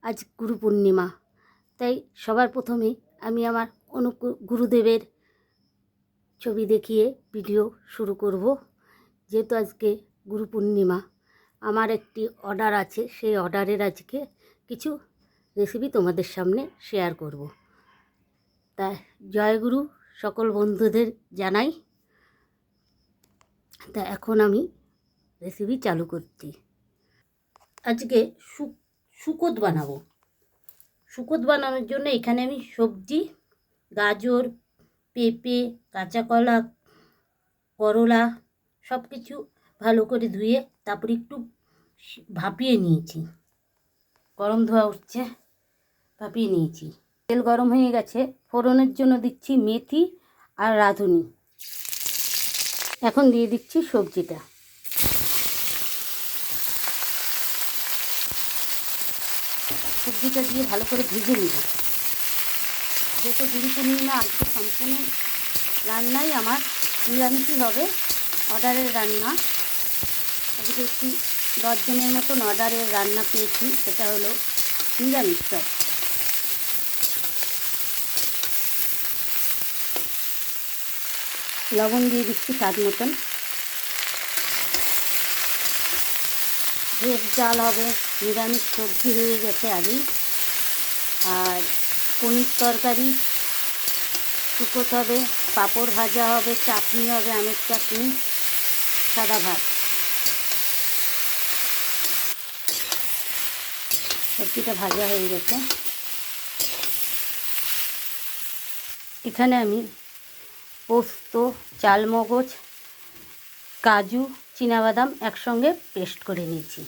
আজ গুরু পূর্ণিমা, তাই সবার প্রথমে আমি আমার গুরুদেবের ছবি দেখিয়ে ভিডিও শুরু করব। যেহেতু আজকে গুরু পূর্ণিমা, আমার একটি অর্ডার আছে, সেই অর্ডারের আজকে কিছু রেসিপি তোমাদের সামনে শেয়ার করব। তাই জয়গুরু সকল বন্ধুদের জানাই। তা এখন আমি রেসিপি চালু করছি। আজকে শুকোত বানাবো। শুকোত বানানোর জন্য এখানে আমি সবজি, গাজর, পেঁপে, কাঁচা কলা, করলা সব কিছু ভালো করে ধুয়ে তারপরে একটু ভাপিয়ে নিয়েছি। গরম ধোয়া উঠছে, ভাপিয়ে নিয়েছি। তেল গরম হয়ে গেছে, ফোড়নের জন্য দিচ্ছি মেথি আর রাঁধুনি। এখন দিয়ে দিচ্ছি সবজিটা। সবজিটা দিয়ে ভালো করে ভেজে নিব। যেহেতু গুরু পূর্ণিমা, আজকে সম্পূর্ণ রান্নাই আমার নিরামিষই হবে, অর্ডারের রান্না। আজকে একটি 10 জনের মতন অর্ডারের রান্না পেয়েছি, সেটা হলো নিরামিষ সব। লবণ দিয়ে দিচ্ছি স্বাদ মতন। ভেজ ডাল হবে, নিরামিষ সবজি হয়ে গেছে আগেই, আর পনির তরকারি, শুকোতে হবে, পাঁপড় ভাজা হবে, চাটনি হবে, আমের চাটনি, সাদা ভাত। সবজিটা ভাজা হয়ে গেছে। এখানে আমি পোস্ত, চালমগজ, কাজু, চিনাবাদাম একসঙ্গে পেস্ট করে নিয়েছি।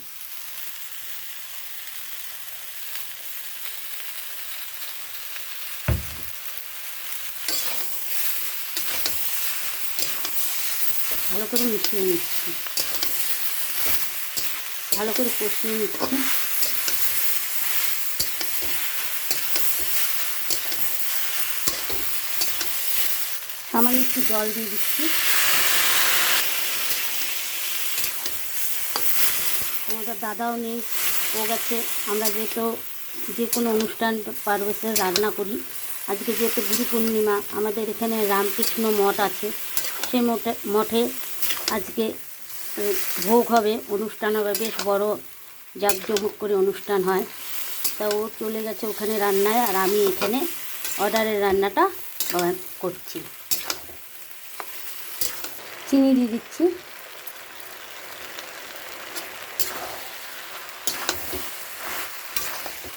ভালো করে মিশিয়ে নিচ্ছি, ভালো করে কষিয়ে নিচ্ছি। সামান্য একটু জল দিয়ে দিচ্ছি। আমাদের দাদাও নেই, ও গেছে। আমরা যেহেতু যে কোনো অনুষ্ঠান পার্বণে রান্না করি, আজকে যেহেতু গুরু পূর্ণিমা, আমাদের এখানে রামকৃষ্ণ মঠ আছে, সেই মঠে আজকে ভোগ হবে, অনুষ্ঠান হবে, বেশ বড় জাঁকজমক করে অনুষ্ঠান হয়। তা ও চলে গেছে ওখানে রান্নায়, আর আমি এখানে অর্ডারের রান্নাটা করছি। চিনি দিয়ে দিচ্ছি।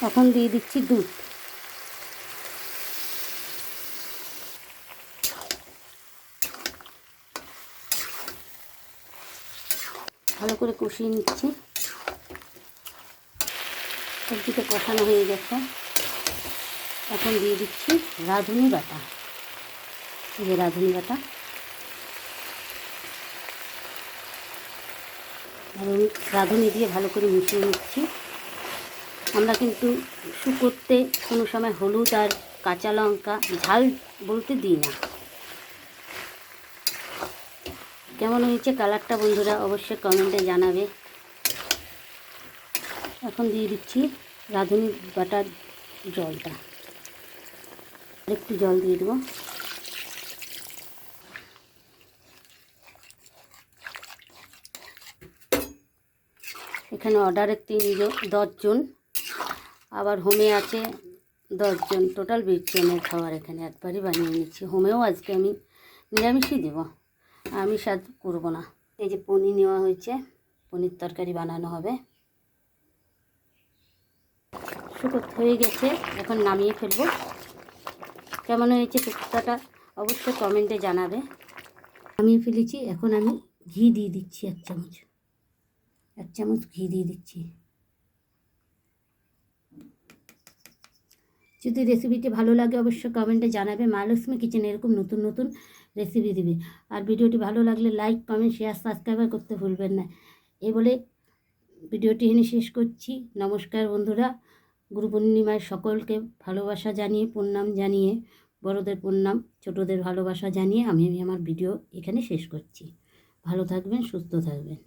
এখন দিয়ে দিচ্ছি দুধ। ভালো করে কষিয়ে নিচ্ছি। সবজিটা কষানো হয়ে গেছে। এখন দিয়ে দিচ্ছি রাঁধুনি বাটা। এই যে রাঁধুনি বাটা, রাঁধুনি দিয়ে ভালো করে মিশিয়ে নিচ্ছি। আমরা কিন্তু শুকোতে কোনো সময় হলুদ আর কাঁচা লঙ্কা ঝাল বলতে দিই না। কেমন হয়েছে কালারটা বন্ধুরা অবশ্যই কমেন্টে জানাবে। এখন দিয়ে দিচ্ছি রাঁধুনি বাটার জলটা, একটু জল দিয়ে দেবো। এখানে অর্ডারের 10 জন, আবার হোমে আছে 10 জন, টোটাল 20 জনের খাবার এখানে একবারই বানিয়ে নিচ্ছি। হোমেও আজকে আমি নিরামিষই দেবো, আমি স্বাদ করবো না। এই যে পনির নেওয়া হয়েছে, পনির তরকারি বানানো হবে। শুকোতে হয়ে গেছে, এখন নামিয়ে ফেলবো। কেমন হয়েছে শুক্তাটা অবশ্যই কমেন্টে জানাবে। নামিয়ে ফেলেছি। এখন আমি ঘি দিয়ে দিচ্ছি, 1 চামচ ঘি দিয়ে দিচ্ছি। যদি রেসিপিটি ভালো লাগে অবশ্যই কমেন্টে জানাবে। মা লক্ষ্মী কিচেন এরকম নতুন নতুন রেসিপি দেবে। আর ভিডিওটি ভালো লাগলে লাইক, কমেন্ট, শেয়ার, সাবস্ক্রাইব করতে ভুলবেন না। এই বলে ভিডিওটি এখানে শেষ করছি। নমস্কার বন্ধুরা। গুরু পূর্ণিমায় সকলকে ভালোবাসা জানিয়ে, প্রণাম জানিয়ে, বড়দের প্রণাম, ছোটদের ভালোবাসা জানিয়ে আমি আমার ভিডিও এখানে শেষ করছি। ভালো থাকবেন, সুস্থ থাকবেন।